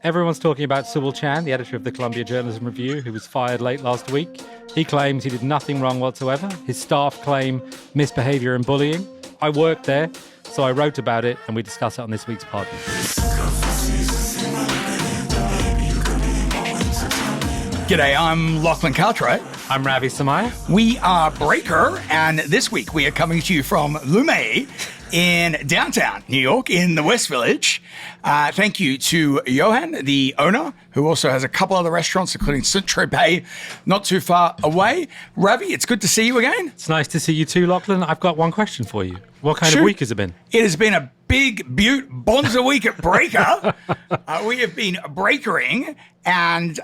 Everyone's talking about Sewell Chan, the editor of the Columbia Journalism Review, who was fired late last week. He claims he did nothing wrong whatsoever. His staff claim misbehavior and bullying. I worked there, so I wrote about it, and we discuss it on this week's pod. G'day, I'm Lachlan Cartwright. I'm Ravi Samaya. We are Breaker, and this week we are coming to you from Lume in downtown New York in the West Village. Thank you to Johan, the owner, who also has a couple other restaurants, including Saint-Tropez, not too far away. Ravi, it's good to see you again. It's nice to see you too, Lachlan. I've got one question for you. What kind of week has it been? It has been a big, beaut bonza week at Breaker. We have been breakering, and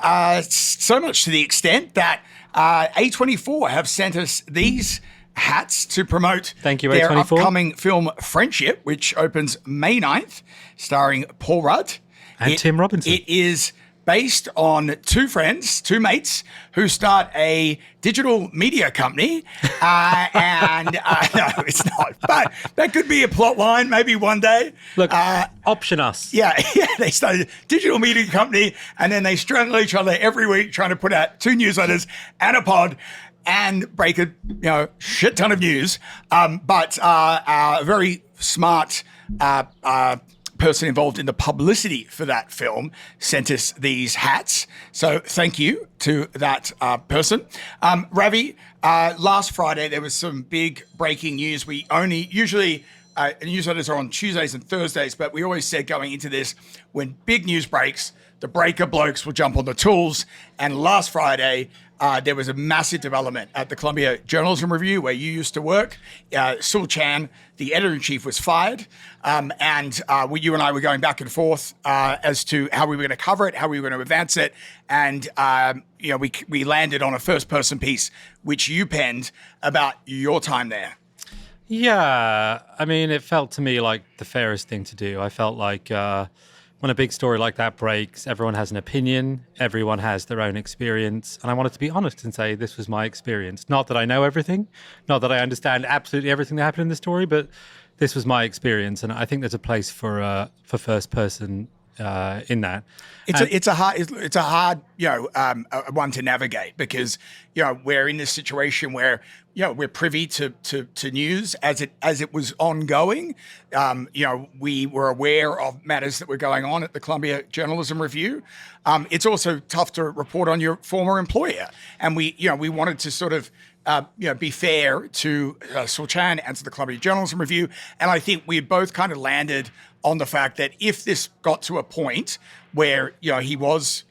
so much to the extent that A24 have sent us these hats to promote Thank you, their A24. upcoming film Friendship, which opens May 9th, starring Paul Rudd. And Tim Robinson. It is based on two friends, two mates, who start a digital media company. No, it's not. But that could be a plot line maybe one day. Look, option us. Yeah, they started a digital media company, and then they strangle each other every week trying to put out two newsletters and a pod and break a shit ton of news. But a very smart person involved in the publicity for that film sent us these hats. So thank you to that person. Ravi, last Friday there was some big breaking news. We usually newsletters are on Tuesdays and Thursdays, but we always said going into this, when big news breaks, the Breaker blokes will jump on the tools. And last Friday, there was a massive development at the Columbia Journalism Review, where you used to work. Sewell Chan, the editor-in-chief, was fired. And you and I were going back and forth as to how we were going to cover it, how we were going to advance it. And, we landed on a first-person piece, which you penned about your time there. Yeah, I mean, it felt to me like the fairest thing to do. I felt like when a big story like that breaks, everyone has an opinion, everyone has their own experience, and I wanted to be honest and say this was my experience. Not that I know everything, not that I understand absolutely everything that happened in the story, but this was my experience, and I think there's a place for first person in that. It's a hard one to navigate, because we're in this situation where we're privy to news as it was ongoing. We were aware of matters that were going on at the Columbia Journalism Review. It's also tough to report on your former employer, and we wanted to sort of be fair to Sewell Chan and to the Columbia Journalism Review. And I think we both kind of landed on the fact that if this got to a point where he was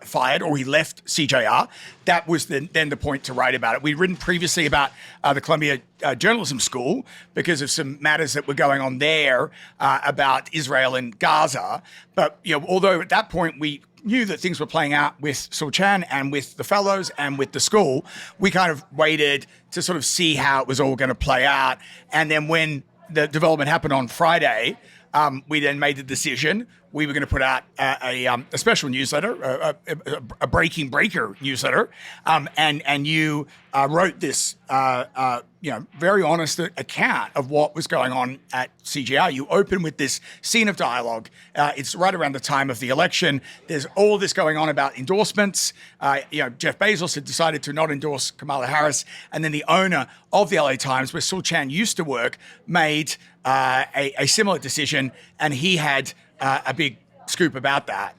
fired or he left CJR, that was then the point to write about it. We'd written previously about the Columbia Journalism School because of some matters that were going on there about Israel and Gaza. But although at that point we knew that things were playing out with Sewell Chan and with the fellows and with the school, we kind of waited to sort of see how it was all going to play out. And then when the development happened on Friday, we then made the decision we were going to put out a special newsletter, a Breaking Breaker newsletter, and you wrote this very honest account of what was going on at CGR. You open with this scene of dialogue. It's right around the time of the election. There's all this going on about endorsements. Jeff Bezos had decided to not endorse Kamala Harris, and then the owner of the LA Times, where Sewell Chan used to work, made a similar decision, and he had a big scoop about that.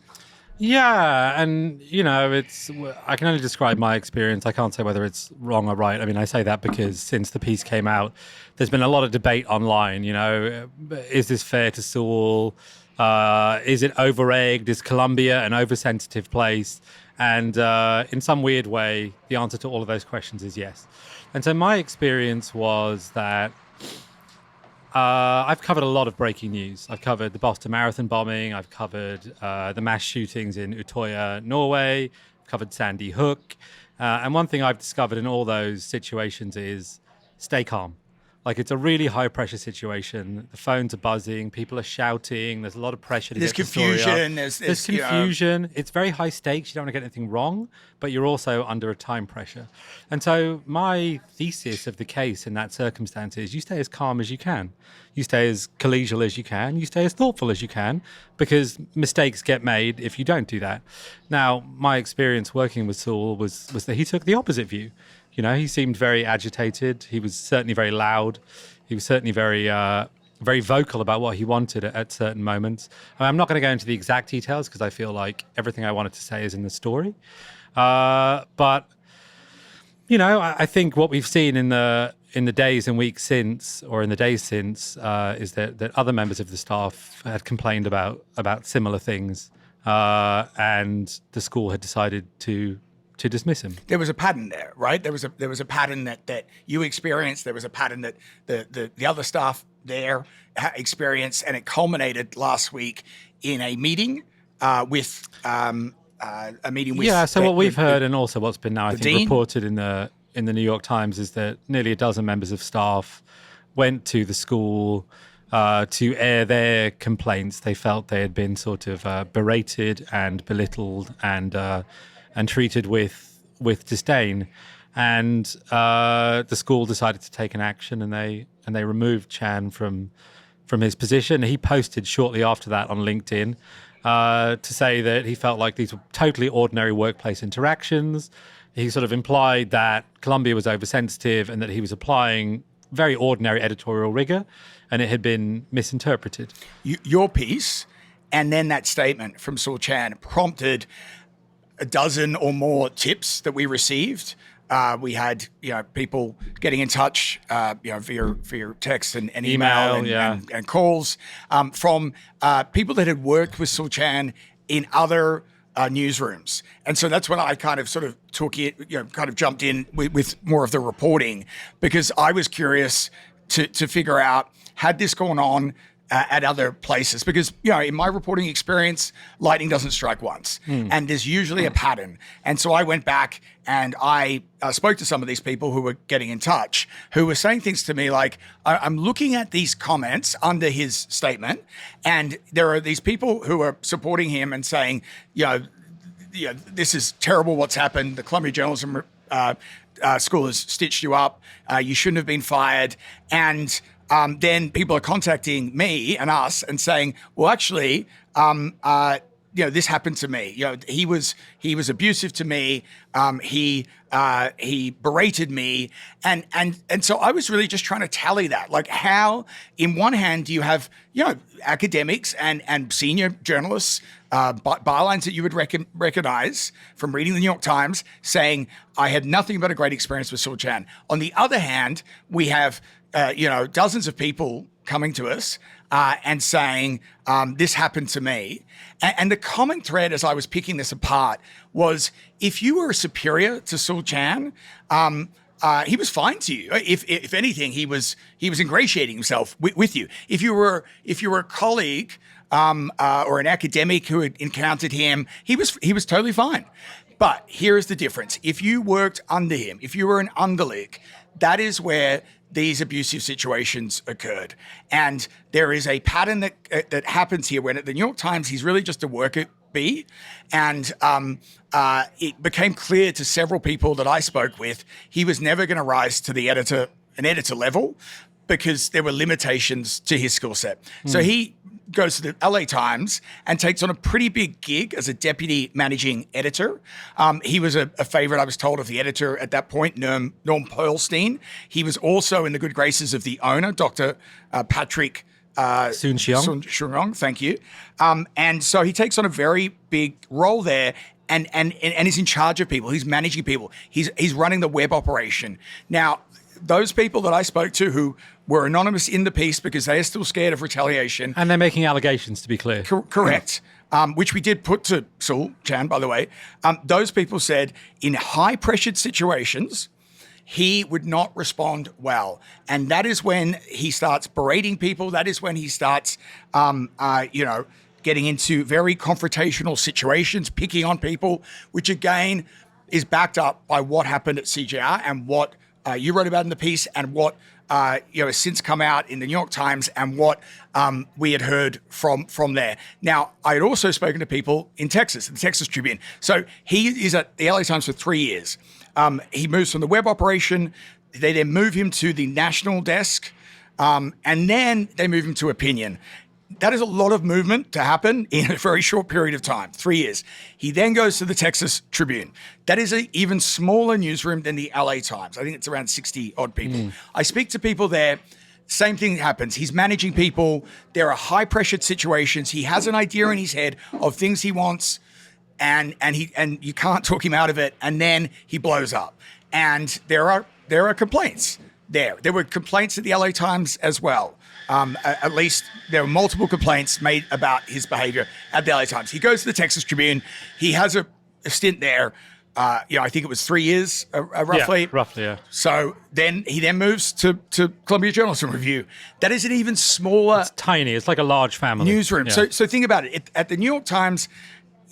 Yeah, and I can only describe my experience. I can't say whether it's wrong or right. I mean, I say that because since the piece came out, there's been a lot of debate online. Is this fair to Sewell? Is it over-egged? Is Columbia an oversensitive place? And in some weird way, the answer to all of those questions is yes. And so my experience was that I've covered a lot of breaking news. I've covered the Boston Marathon bombing. I've covered the mass shootings in Utoya, Norway. I've covered Sandy Hook. And one thing I've discovered in all those situations is stay calm. Like, it's a really high pressure situation. The phones are buzzing. People are shouting. There's a lot of pressure to There's get the story up. confusion. There's confusion. It's very high stakes. You don't want to get anything wrong, but you're also under a time pressure. And so my thesis of the case in that circumstance is you stay as calm as you can. You stay as collegial as you can. You stay as thoughtful as you can, because mistakes get made if you don't do that. Now, my experience working with Sewell was that he took the opposite view. You know, he seemed very agitated. He was certainly very loud. He was certainly very vocal about what he wanted at certain moments. I'm not going to go into the exact details because I feel like everything I wanted to say is in the story. But, you know, I think what we've seen in the days and weeks since, or in the days since, is that other members of the staff had complained about similar things, and the school had decided to dismiss him. There was a pattern there, right? There was a pattern that you experienced. There was a pattern that the other staff there experienced, and it culminated last week in a meeting with Yeah. So what we've heard, and also what's been now I think dean? reported in the New York Times, is that nearly a dozen members of staff went to the school to air their complaints. They felt they had been sort of berated and belittled and treated with disdain, and the school decided to take an action, and they removed Chan from his position. He posted shortly after that on LinkedIn to say that he felt like these were totally ordinary workplace interactions. He sort of implied that Columbia was oversensitive and that he was applying very ordinary editorial rigor, and it had been misinterpreted. Your piece, and then that statement from Sewell Chan prompted a dozen or more tips that we received. We had, people getting in touch, via text and email and calls from people that had worked with Sewell Chan in other newsrooms. And so that's when I kind of sort of took it, kind of jumped in with more of the reporting, because I was curious to figure out, had this gone on at other places? Because, in my reporting experience, lightning doesn't strike once, and there's usually a pattern. And so I went back and I spoke to some of these people who were getting in touch, who were saying things to me like, I'm looking at these comments under his statement, and there are these people who are supporting him and saying, this is terrible what's happened. The Columbia Journalism School has stitched you up. You shouldn't have been fired. And then people are contacting me and us and saying, well, actually, this happened to me. He was abusive to me. He berated me. And so I was really just trying to tally that. Like, how, in one hand, do you have, academics and senior journalists, bylines that you would recognize from reading the New York Times saying, I had nothing but a great experience with Sewell Chan. On the other hand, we have dozens of people coming to us and saying, this happened to me. And the common thread as I was picking this apart was, if you were a superior to Sewell Chan, he was fine to you. If anything, he was ingratiating himself with you. If you were a colleague or an academic who had encountered him, he was totally fine. But here's the difference. If you worked under him, if you were an underling, that is where these abusive situations occurred. And there is a pattern that happens here, when at the New York Times, he's really just a worker bee. And it became clear to several people that I spoke with, he was never going to rise to an editor level, because there were limitations to his skill set. So he goes to the LA Times and takes on a pretty big gig as a deputy managing editor. He was a favorite, I was told, of the editor at that point, Norm Pearlstein. He was also in the good graces of the owner, Dr. Patrick Soon-Shiong, thank you. And so he takes on a very big role there, and he's in charge of people. He's managing people. He's running the web operation. Now, those people that I spoke to who were anonymous in the piece because they are still scared of retaliation. And they're making allegations, to be clear. Correct. Which we did put to Sewell Chan, by the way. Those people said in high-pressured situations, he would not respond well. And that is when he starts berating people. That is when he starts, getting into very confrontational situations, picking on people, which again is backed up by what happened at CJR and what you wrote about in the piece, and what has since come out in the New York Times and what we had heard from there. Now, I had also spoken to people in Texas, the Texas Tribune. So he is at the LA Times for 3 years. He moves from the web operation. They then move him to the national desk, and then they move him to opinion. That is a lot of movement to happen in a very short period of time, 3 years. He then goes to the Texas Tribune. That is an even smaller newsroom than the LA Times. I think it's around 60 odd people. I speak to people there. Same thing happens. He's managing people. There are high pressured situations. He has an idea in his head of things he wants, and you can't talk him out of it. And then he blows up. And there are complaints there. There were complaints at the LA Times as well. At least there were multiple complaints made about his behavior at the LA Times. He goes to the Texas Tribune. He has a stint there. I think it was 3 years, roughly. Yeah, roughly, yeah. So then he moves to Columbia Journalism Review. That is an even smaller... It's tiny. It's like a large family. Newsroom. Yeah. So think about it. At the New York Times...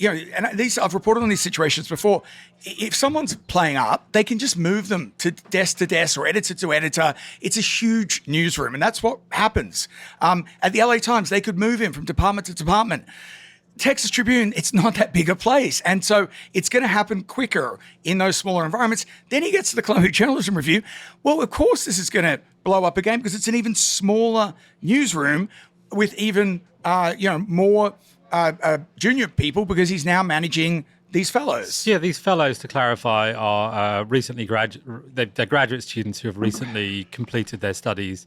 and I've reported on these situations before. If someone's playing up, they can just move them to desk or editor to editor. It's a huge newsroom, and that's what happens. At the LA Times, they could move him from department to department. Texas Tribune, it's not that big a place. And so it's going to happen quicker in those smaller environments. Then he gets to the Columbia Journalism Review. Well, of course, this is going to blow up again because it's an even smaller newsroom with even, more junior people because he's now managing these fellows. Yeah, these fellows, to clarify, are recently they're graduate students who have recently completed their studies,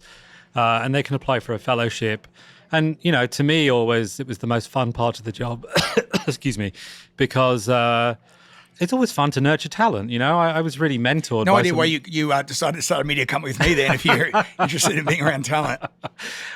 and they can apply for a fellowship. And, to me, always, it was the most fun part of the job, excuse me, because it's always fun to nurture talent. I was really mentored. No idea why you decided to start a media company with me then if you're interested in being around talent.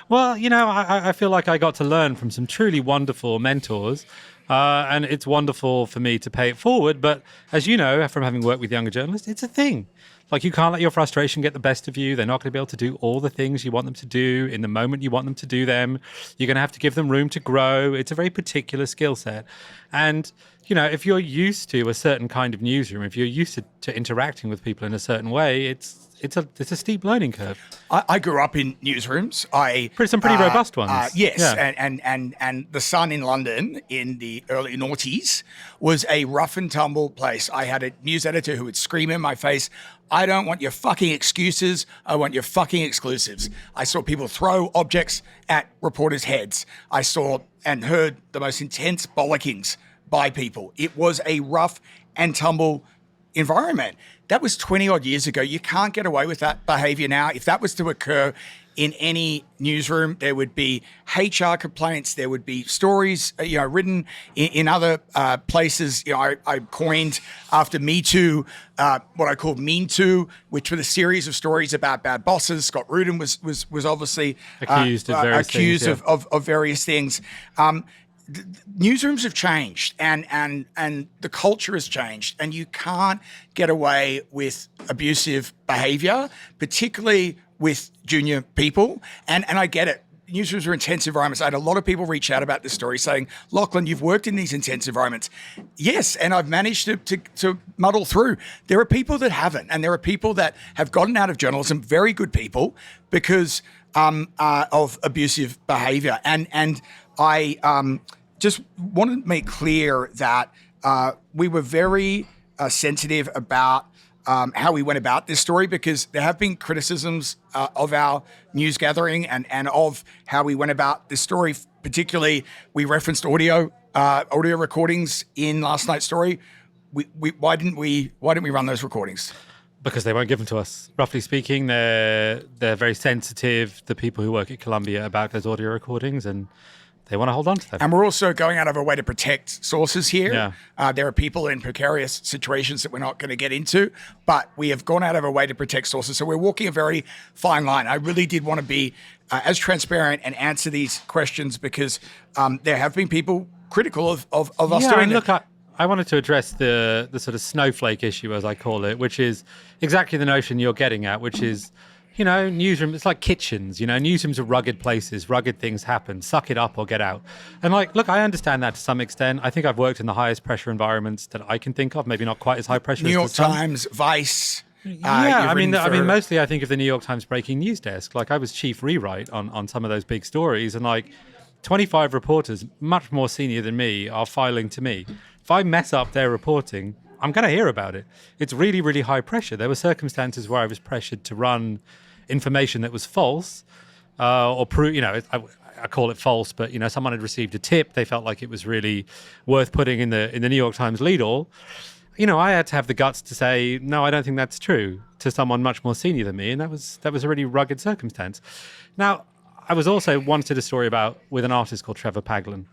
Well, I feel like I got to learn from some truly wonderful mentors. And it's wonderful for me to pay it forward. But as you know, from having worked with younger journalists, it's a thing. Like, you can't let your frustration get the best of you. They're not going to be able to do all the things you want them to do in the moment you want them to do them. You're going to have to give them room to grow. It's a very particular skill set. And, if you're used to a certain kind of newsroom, if you're used to interacting with people in a certain way, it's a steep learning curve. I grew up in newsrooms. Some pretty robust ones. Yes, yeah. and the Sun in London in the early noughties was a rough and tumble place. I had a news editor who would scream in my face, "I don't want your fucking excuses. I want your fucking exclusives." I saw people throw objects at reporters' heads. I saw and heard the most intense bollockings by people. It was a rough and tumble environment. That was 20 odd years ago. You can't get away with that behavior now. If that was to occur in any newsroom, there would be HR complaints. There would be stories, written in other places. I coined after Me Too what I called Mean Too, which were the series of stories about bad bosses. Scott Rudin was obviously accused of various things. Newsrooms have changed and the culture has changed, and you can't get away with abusive behavior, particularly with junior people. And I get it. Newsrooms are intense environments. I had a lot of people reach out about this story saying, "Lachlan, you've worked in these intense environments." Yes, and I've managed to muddle through. There are people that haven't, and there are people that have gotten out of journalism, very good people, because of abusive behavior. And I just wanted to make clear that we were very sensitive about how we went about this story, because there have been criticisms of our news gathering and of how we went about this story. Particularly, we referenced audio recordings in last night's story. Why didn't we run those recordings? Because they won't give them to us. Roughly speaking, they're very sensitive, the people who work at Columbia, about those audio recordings, and they want to hold on to them. And we're also going out of our way to protect sources here. Yeah. There are people in precarious situations that we're not going to get into, but we have gone out of our way to protect sources. So we're walking a very fine line. I really did want to be as transparent and answer these questions, because there have been people critical of us doing it. Look, I wanted to address the sort of snowflake issue, as I call it, which is exactly the notion you're getting at, which is, newsroom, it's like kitchens, newsrooms are rugged places, rugged things happen, suck it up or get out. And look, I understand that to some extent. I think I've worked in the highest pressure environments that I can think of, maybe not quite as high pressure New as York the Sun. Times, Vice, Yeah, You've written I mean, for- mostly I think of the New York Times breaking news desk. Like I was chief rewrite on some of those big stories, and like 25 reporters, much more senior than me, are filing to me. If I mess up their reporting, I'm going to hear about it. It's really, really high pressure. There were circumstances where I was pressured to run information that was false, or prove, I call it false, but someone had received a tip. They felt like it was really worth putting in the New York Times lead-all. I had to have the guts to say, no, I don't think that's true, to someone much more senior than me. And that was a really rugged circumstance. Now, I was also once did a story with an artist called Trevor Paglen.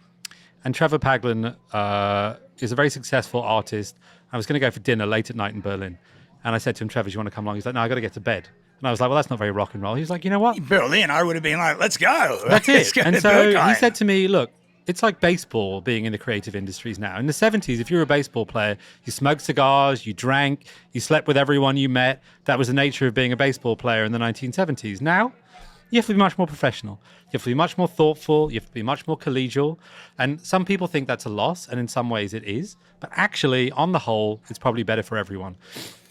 And Trevor Paglen is a very successful artist. I was going to go for dinner late at night in Berlin. And I said to him, Trevor, do you want to come along? He's like, no, I got to get to bed. And I was like, well, that's not very rock and roll. He was like, you know what? Berlin, I would have been like, let's go. That's Let's it. go And to so Berghain. he said to me, look, it's like baseball being in the creative industries now. In the 70s, if you were a baseball player, you smoked cigars, you drank, you slept with everyone you met. That was the nature of being a baseball player in the 1970s. Now, you have to be much more professional. You have to be much more thoughtful. You have to be much more collegial. And some people think that's a loss, and in some ways it is. But actually, on the whole, it's probably better for everyone.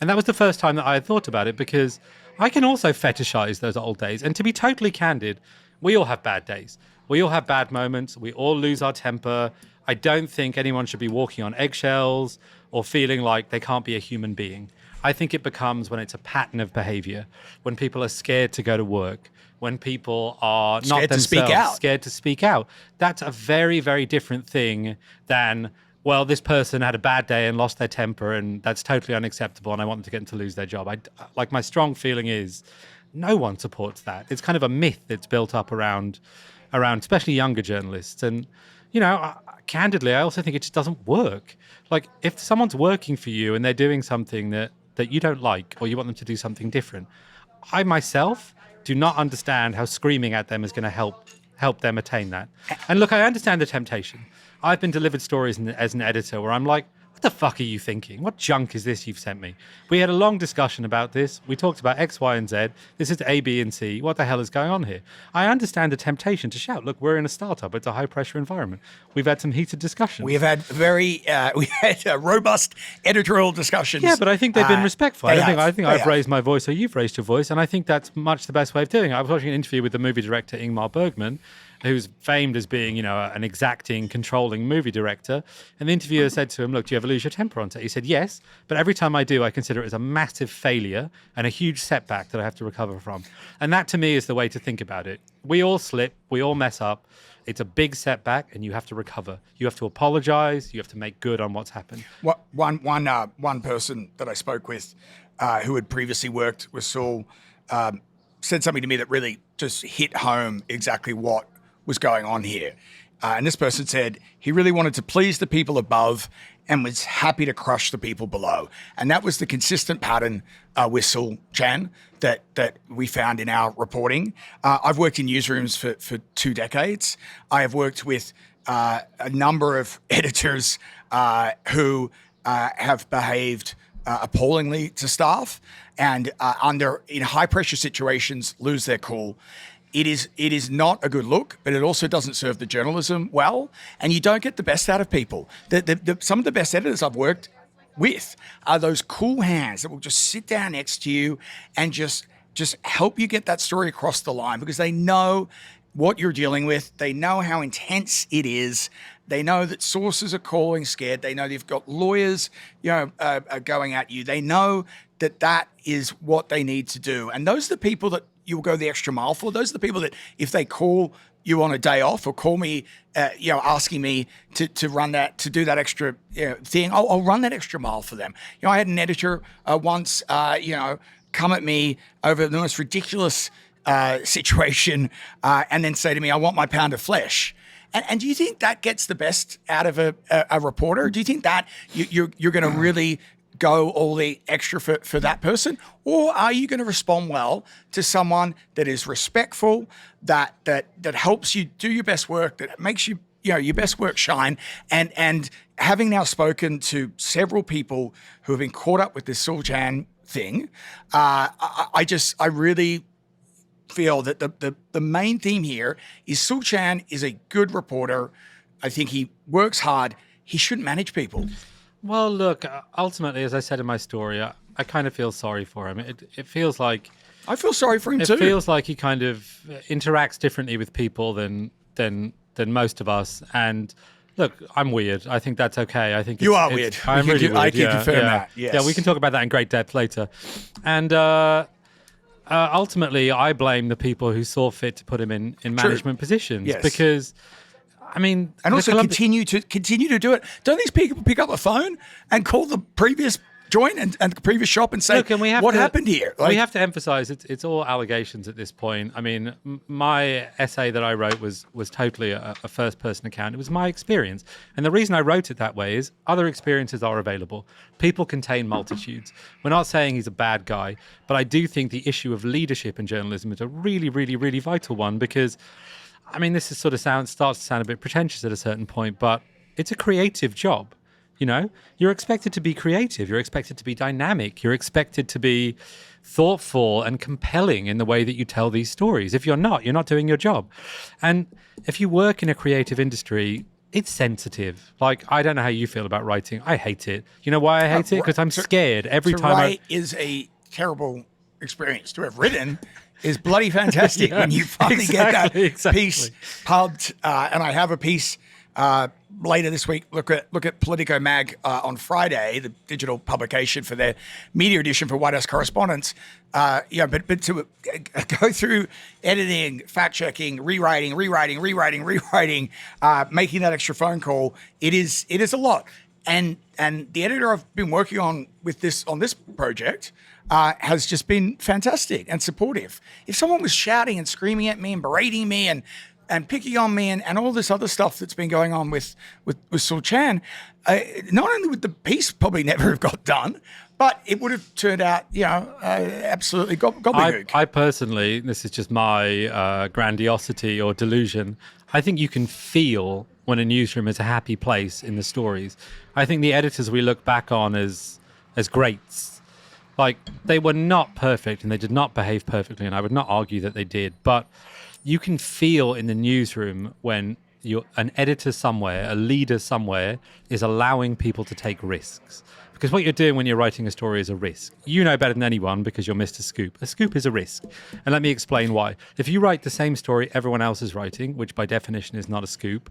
And that was the first time that I had thought about it, because I can also fetishize those old days. And to be totally candid, we all have bad days. We all have bad moments. We all lose our temper. I don't think anyone should be walking on eggshells or feeling like they can't be a human being. I think it becomes when it's a pattern of behavior, when people are scared to go to work, when people are Scared not to speak themselves, out. scared to speak out. That's a very, very different thing than, well, this person had a bad day and lost their temper, and that's totally unacceptable, and I want them to get them to lose their job. Like, my strong feeling is no one supports that. It's kind of a myth that's built up around especially younger journalists. And, candidly, I also think it just doesn't work. Like, if someone's working for you and they're doing something that you don't like, or you want them to do something different, I myself do not understand how screaming at them is going to help them attain that. And look, I understand the temptation. I've been delivered stories as an editor where I'm like, what the fuck are you thinking? What junk is this you've sent me? We had a long discussion about this. We talked about X, Y, and Z. This is A, B, and C. What the hell is going on here? I understand the temptation to shout, look, we're in a startup. It's a high-pressure environment. We've had some heated discussions. We have had robust editorial discussions. Yeah, but I think they've been respectful. I think I've have. raised my voice or you've raised your voice, and I think that's much the best way of doing it. I was watching an interview with the movie director Ingmar Bergman, who's famed as being, an exacting, controlling movie director. And the interviewer said to him, look, do you ever lose your temper on set? He said, yes, but every time I do, I consider it as a massive failure and a huge setback that I have to recover from. And that, to me, is the way to think about it. We all slip, we all mess up. It's a big setback, and you have to recover. You have to apologize. You have to make good on what's happened. One person that I spoke with who had previously worked with Sewell said something to me that really just hit home exactly what was going on here. And this person said he really wanted to please the people above and was happy to crush the people below. And that was the consistent pattern with Sewell Chan that we found in our reporting. I've worked in newsrooms for 2 decades. I have worked with a number of editors who have behaved appallingly to staff and in high pressure situations lose their cool. It is not a good look, but it also doesn't serve the journalism well, and you don't get the best out of people. Some of the best editors I've worked with are those cool hands that will just sit down next to you and just help you get that story across the line, because they know what you're dealing with. They know how intense it is. They know that sources are calling scared. They know you've got lawyers, going at you. They know that is what they need to do. And those are the people that you'll go the extra mile for. Those are the people that if they call you on a day off or call me, asking me to do that extra thing, I'll run that extra mile for them. I had an editor once, come at me over the most ridiculous situation and then say to me, I want my pound of flesh. And do you think that gets the best out of a reporter? Do you think that you're going to really go all the extra for that person? Or are you going to respond well to someone that is respectful, that helps you do your best work, that makes you, your best work shine? And having now spoken to several people who have been caught up with this Sewell Chan thing, I really feel that the main theme here is Sewell Chan is a good reporter. I think he works hard. He shouldn't manage people. Well, look, ultimately, as I said in my story, I kind of feel sorry for him. It feels like I feel sorry for him too. it feels like he kind of interacts differently with people than most of us. And look, I'm weird. I think that's okay. I think You are weird. I'm really weird. I can yeah, confirm yeah. that. Yes. Yeah, we can talk about that in great depth later. And ultimately, I blame the people who saw fit to put him in management positions Yes. because, I mean, And also the continue to do it. Don't these people pick up a phone and call the previous joint and the previous shop and say, Look, and we have what to, happened here? We have to emphasize it's all allegations at this point. I mean, my essay that I wrote was totally a first-person account. It was my experience. And the reason I wrote it that way is other experiences are available. People contain multitudes. We're not saying he's a bad guy, but I do think the issue of leadership in journalism is a really, really, really vital one because, I mean, this is starts to sound a bit pretentious at a certain point, but it's a creative job. You know, you're expected to be creative. You're expected to be dynamic. You're expected to be thoughtful and compelling in the way that you tell these stories. If you're not doing your job. And if you work in a creative industry, it's sensitive. Like, I don't know how you feel about writing. I hate it. You know why I hate it? Because I'm scared every time write is a terrible experience. To have written is bloody fantastic when you finally get that piece pubbed. And I have a piece later this week. Look at Politico Mag on Friday, the digital publication for their media edition for White House Correspondents. But to go through editing, fact checking, rewriting, making that extra phone call, it is a lot. And the editor I've been working on this project has just been fantastic and supportive. If someone was shouting and screaming at me and berating me and picking on me and all this other stuff that's been going on with Sewell Chan, not only would the piece probably never have got done, but it would have turned out, absolutely gobbledygook. I personally, this is just my grandiosity or delusion, I think you can feel when a newsroom is a happy place in the stories. I think the editors we look back on as greats, like, they were not perfect and they did not behave perfectly, and I would not argue that they did, but you can feel in the newsroom when an editor somewhere, a leader somewhere, is allowing people to take risks. Because what you're doing when you're writing a story is a risk. You know better than anyone because you're Mr. Scoop. A scoop is a risk. And let me explain why. If you write the same story everyone else is writing, which by definition is not a scoop,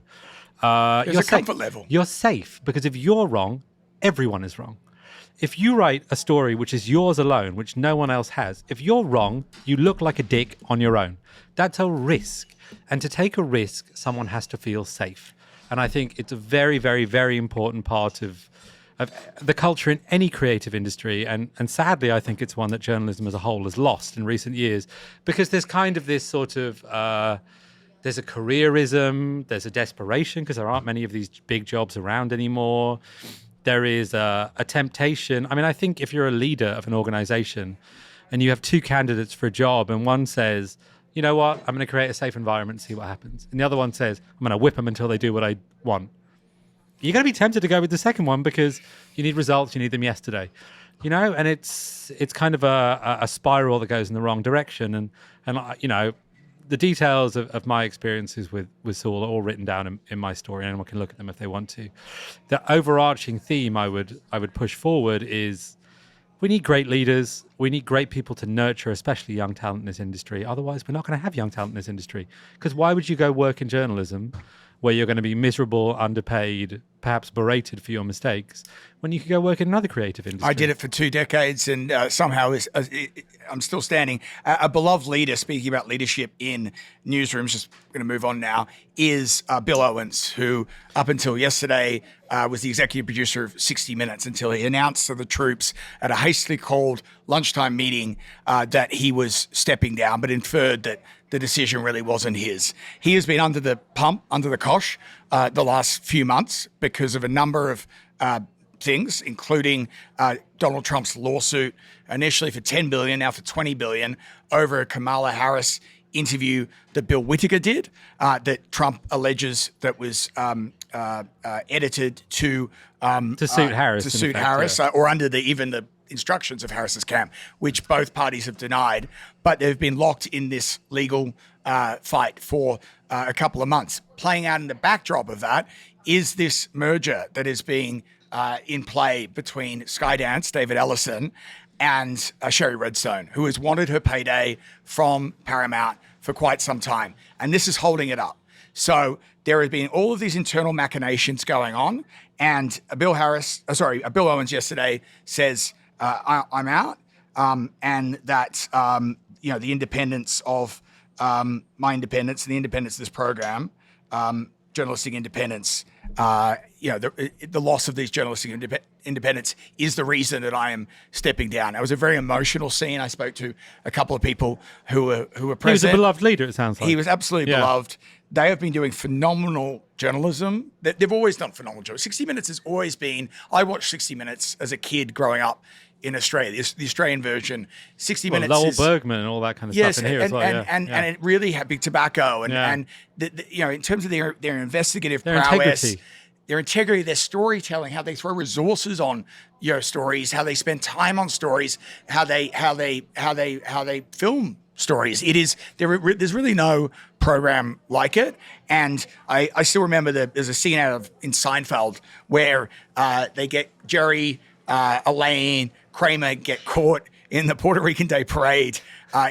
there's a comfort level. You're safe because if you're wrong, everyone is wrong. If you write a story which is yours alone, which no one else has, if you're wrong, you look like a dick on your own. That's a risk. And to take a risk, someone has to feel safe. And I think it's a very, very, very important part of the culture in any creative industry. And sadly, I think it's one that journalism as a whole has lost in recent years because there's kind of this sort of... there's a careerism, there's a desperation because there aren't many of these big jobs around anymore. There is a temptation. I mean, I think if you're a leader of an organization and you have two candidates for a job and one says, you know what, I'm going to create a safe environment and see what happens. And the other one says, I'm going to whip them until they do what I want. You're going to be tempted to go with the second one because you need results, you need them yesterday. You know, and it's kind of a spiral that goes in the wrong direction. And you know, the details of my experiences with Sewell are all written down in my story, and anyone can look at them if they want to. The overarching theme I would push forward is we need great leaders. We need great people to nurture, especially young talent in this industry. Otherwise, we're not going to have young talent in this industry. Because why would you go work in journalism where you're going to be miserable, underpaid, perhaps berated for your mistakes, when you could go work in another creative industry? I did it for 2 decades and somehow I'm still standing. A beloved leader, speaking about leadership in newsrooms, just going to move on now, is Bill Owens, who up until yesterday was the executive producer of 60 Minutes until he announced to the troops at a hastily called lunchtime meeting that he was stepping down, but inferred that the decision really wasn't his. He has been under the pump, under the cosh, the last few months because of a number of things, including Donald Trump's lawsuit, initially for $10 billion, now for $20 billion, over a Kamala Harris interview that Bill Whittaker did, that Trump alleges that was edited to suit Harris. To suit Harris, or under even the instructions of Harris's camp, which both parties have denied. But they've been locked in this legal fight for a couple of months. Playing out in the backdrop of that is this merger that is being in play between Skydance, David Ellison, and Sherry Redstone, who has wanted her payday from Paramount for quite some time. And this is holding it up. So there have been all of these internal machinations going on. And Bill Owens yesterday says, I'm out. And that, the independence of my independence and the independence of this program, journalistic independence, the loss of these journalistic independence is the reason that I am stepping down. It was a very emotional scene. I spoke to a couple of people who were present. He was a beloved leader, it sounds like. He was absolutely beloved. They have been doing phenomenal journalism. They've always done phenomenal journalism. 60 Minutes has always been, I watched 60 Minutes as a kid growing up in Australia, the Australian version. 60 Minutes Lowell is... Bergman and all that kind of stuff in here as well. And it really had Big Tobacco. And in terms of their investigative prowess... integrity. Their integrity, their storytelling, how they throw resources on stories, how they spend time on stories, how they film stories. There's really no program like it. And I still remember there's a scene in Seinfeld where they get Jerry, Elaine, Kramer get caught in the Puerto Rican Day Parade.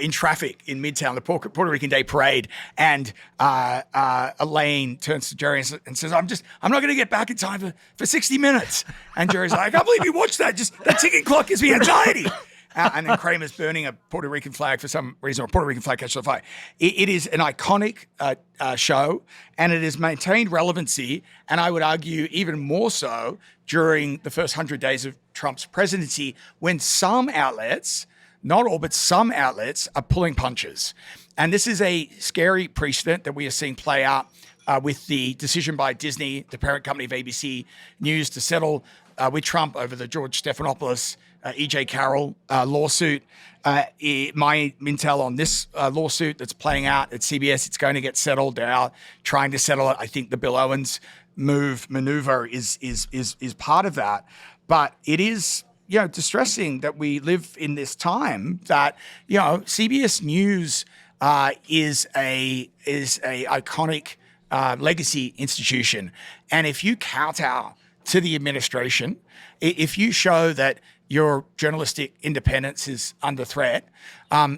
In traffic in Midtown, the Puerto Rican Day Parade, and Elaine turns to Jerry and says, "I'm not going to get back in time for 60 minutes." And Jerry's like, "I can't believe you watched that. Just that ticking clock gives me anxiety." And then Kramer's burning a Puerto Rican flag for some reason, or a Puerto Rican flag catches on fire. It is an iconic show, and it has maintained relevancy, and I would argue even more so during the first 100 days of Trump's presidency, when some outlets, not all, but some outlets are pulling punches. And this is a scary precedent that we are seeing play out with the decision by Disney, the parent company of ABC News, to settle with Trump over the George Stephanopoulos, E.J. Carroll lawsuit. My intel on this lawsuit that's playing out at CBS, it's going to get settled. They are trying to settle it. I think the Bill Owens maneuver is part of that. But it is... distressing that we live in this time that, CBS News is a iconic legacy institution. And if you kowtow to the administration, if you show that your journalistic independence is under threat,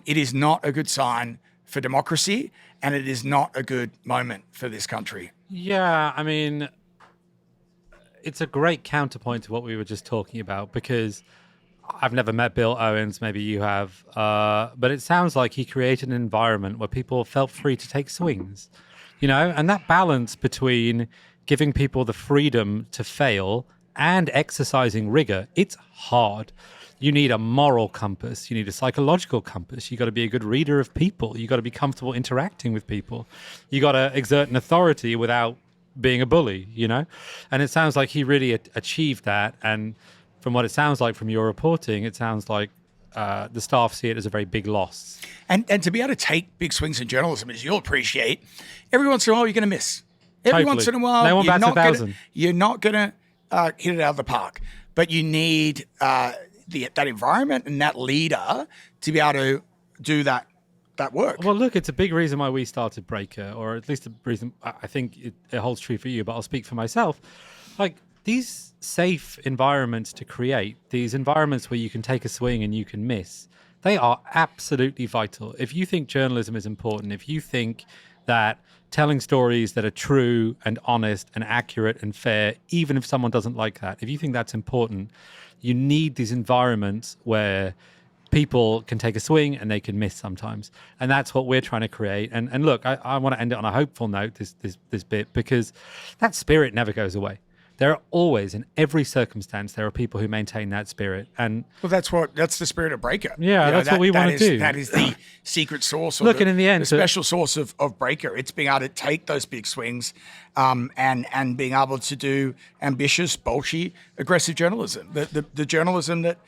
it is not a good sign for democracy, and it is not a good moment for this country. Yeah, I mean... it's a great counterpoint to what we were just talking about, because I've never met Bill Owens, maybe you have, but it sounds like he created an environment where people felt free to take swings, and that balance between giving people the freedom to fail and exercising rigor, it's hard. You need a moral compass. You need a psychological compass. You got to be a good reader of people. You got to be comfortable interacting with people. You got to exert an authority without being a bully, and it sounds like he really achieved that. And from what it sounds like from your reporting, it sounds like the staff see it as a very big loss. And to be able to take big swings in journalism, as you'll appreciate, every once in a while you're going to miss. Every once in a while, no one bats 1,000. You're not going to hit it out of the park. But you need that environment and that leader to be able to do that work. Well, look, it's a big reason why we started Breaker, or at least a reason I think it holds true for you, but I'll speak for myself. Like, these safe environments to create, these environments where you can take a swing and you can miss, they are absolutely vital. If you think journalism is important, if you think that telling stories that are true and honest and accurate and fair, even if someone doesn't like that, if you think that's important, you need these environments where people can take a swing and they can miss sometimes. And that's what we're trying to create. And look, I want to end it on a hopeful note, this bit, because that spirit never goes away. There are always, in every circumstance, there are people who maintain that spirit. And well, that's the spirit of Breaker. Yeah, that's what we want to do. That is the secret sauce. Look, and in the end, the special sauce of Breaker. It's being able to take those big swings, and being able to do ambitious, bolshy, aggressive journalism. The journalism that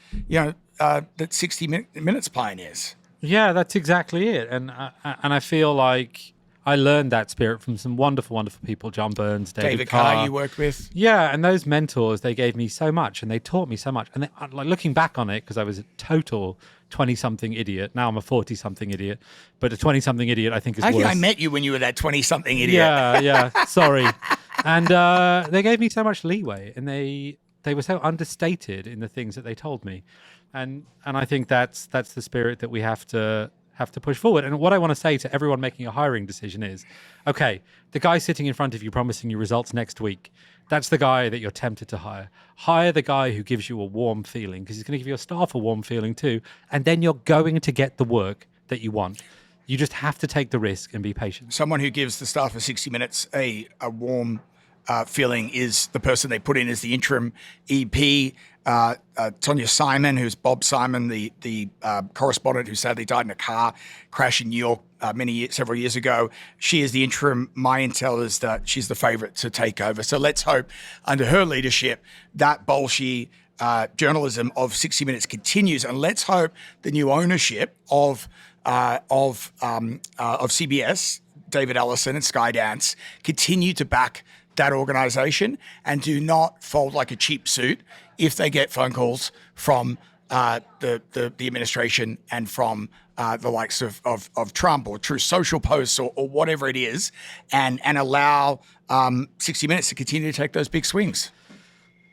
that 60 Minutes pioneers. Yeah, that's exactly it. And I feel like I learned that spirit from some wonderful, wonderful people. John Burns, David Carr, you worked with. Yeah, and those mentors, they gave me so much, and they taught me so much. And like looking back on it, because I was a total 20-something idiot. Now I'm a 40-something idiot, but a 20-something idiot I think is worse. I think I met you when you were that 20-something idiot. Yeah, sorry. And they gave me so much leeway, and they they were so understated in the things that they told me, and I think that's the spirit that we have to push forward. And what I want to say to everyone making a hiring decision is, okay, the guy sitting in front of you promising you results next week, that's the guy that you're tempted to hire. Hire the guy who gives you a warm feeling, because he's going to give your staff a warm feeling too, and then you're going to get the work that you want. You just have to take the risk and be patient. Someone who gives the staff of 60 Minutes a warm feeling is the person they put in as the interim EP, Tonya Simon, who's Bob Simon, the correspondent who sadly died in a car crash in New York several years ago. She is the interim. My intel is that she's the favorite to take over. So let's hope under her leadership that bolshy journalism of 60 Minutes continues, and let's hope the new ownership of CBS, David Ellison and Skydance, continue to back that organization and do not fold like a cheap suit if they get phone calls from the administration and from the likes of Trump or Truth Social posts or whatever it is, and allow 60 Minutes to continue to take those big swings.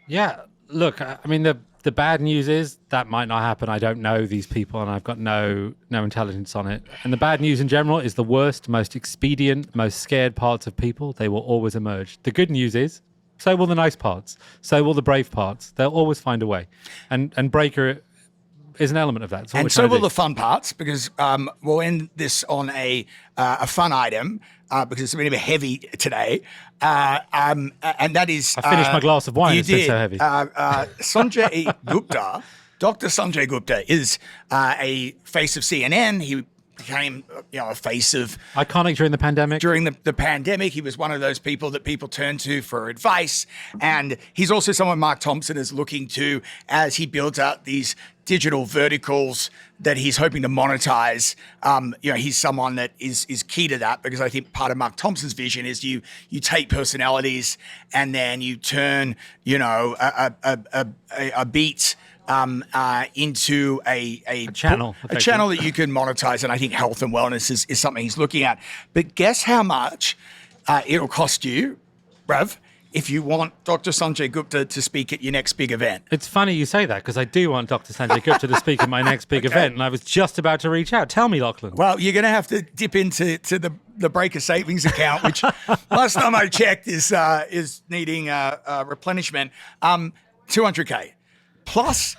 Yeah, look, I mean, the bad news is that might not happen. I don't know these people, and I've got no intelligence on it. And the bad news in general is the worst, most expedient, most scared parts of people, they will always emerge. The good news is, so will the nice parts. So will the brave parts. They'll always find a way. And Breaker is an element of that. And so will the fun parts, because we'll end this on a fun item, because it's a bit of a heavy today. And that is... I finished my glass of wine. It's been so heavy. Sanjay Gupta, Dr. Sanjay Gupta, is a face of CNN. He became, a face of... Iconic during the pandemic. During the pandemic, he was one of those people that people turn to for advice. And he's also someone Mark Thompson is looking to as he builds out these digital verticals that he's hoping to monetize. He's someone that is key to that, because I think part of Mark Thompson's vision is you take personalities and then you turn, a beat into a channel, a channel that you can monetize. And I think health and wellness is something he's looking at. But guess how much it'll cost you, Rav, if you want Dr. Sanjay Gupta to speak at your next big event? It's funny you say that, because I do want Dr. Sanjay Gupta to speak at my next big event, and I was just about to reach out. Tell me, Lachlan. Well, you're going to have to dip into the Breaker savings account, which last time I checked is needing replenishment. 200K plus.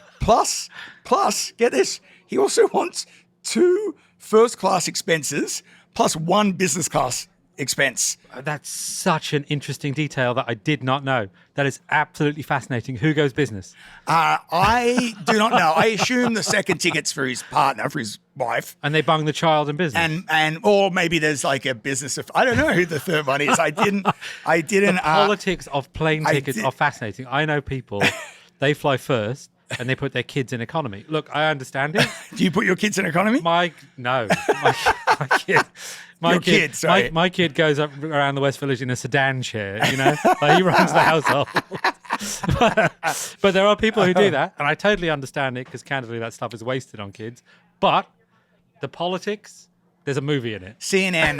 Get this. He also wants 2 first-class expenses plus 1 business class expense. That's such an interesting detail that I did not know. That is absolutely fascinating. Who goes business? I do not know. I assume the second ticket's for his partner, for his wife. And they bung the child in business. And or maybe there's like a business of, I don't know who the third one is. I didn't. The politics of plane tickets are fascinating. I know people, they fly first and they put their kids in economy. Look, I understand it. Do you put your kids in economy? My kid. My kid goes up around the West Village in a sedan chair, like he runs the household. But there are people who do that, and I totally understand it, because candidly that stuff is wasted on kids. But the politics, there's a movie in it. CNN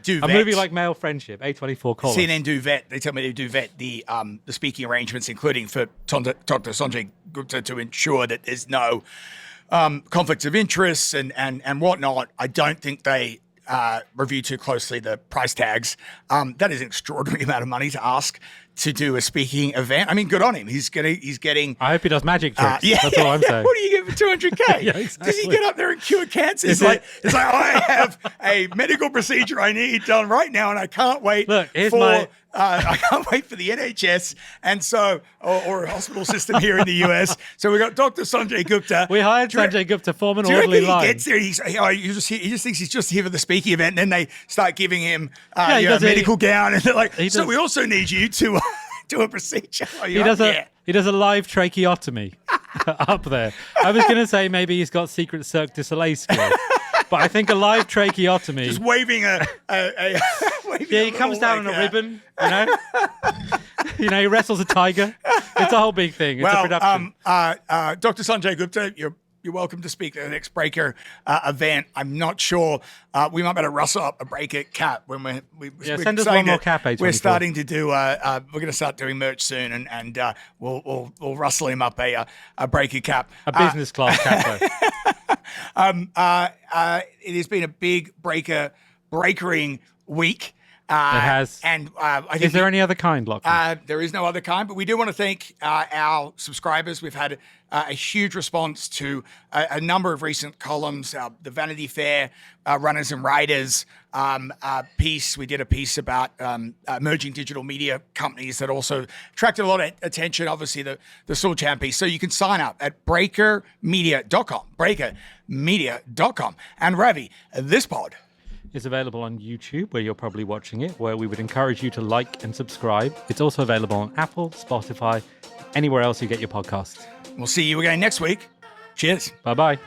do vet. A movie like Male Friendship, A24 call. CNN do vet. They tell me they do vet the speaking arrangements, including for Dr. Sanjay Gupta, to ensure that there's no conflicts of interest and whatnot. I don't think they review too closely the price tags. That is an extraordinary amount of money to ask to do a speaking event. I mean, good on him. He's getting. I hope he does magic tricks. That's all I'm saying. What do you get for 200K? Yeah, exactly. Does he get up there and cure cancer? It's like I have a medical procedure I need done right now, and I can't wait. Look, I can't wait for the NHS and so or a hospital system here in the US. So we got Dr. Sanjay Gupta. We hired Sanjay Gupta, form an orderly line. He gets there. He just thinks he's just here for the speaking event, and then they start giving him a medical gown, and they're like, "So we also need you to do a procedure." He does a live tracheotomy up there. I was going to say maybe he's got secret Cirque du Soleil skill. But I think a live tracheotomy. Just waving a he comes down on a ribbon, he wrestles a tiger. It's a whole big thing. It's a production. Dr. Sanjay Gupta, you're you're welcome to speak at the next Breaker event. I'm not sure. We might better rustle up a Breaker cap when we're send us one more cap. We're starting to do. We're going to start doing merch soon, and we'll rustle him up a Breaker cap, a business class cap. It has been a big breakering week. It has. And I think is there any other kind, Lachlan? There is no other kind, but we do want to thank our subscribers. We've had a huge response to a number of recent columns. The Vanity Fair Runners and Riders piece. We did a piece about emerging digital media companies that also attracted a lot of attention. Obviously, the Sewell Chan piece. So you can sign up at breakermedia.com. Breakermedia.com. And Ravi, this pod is available on YouTube, where you're probably watching it, where we would encourage you to like and subscribe. It's also available on Apple, Spotify, anywhere else you get your podcasts. We'll see you again next week. Cheers. Bye-bye.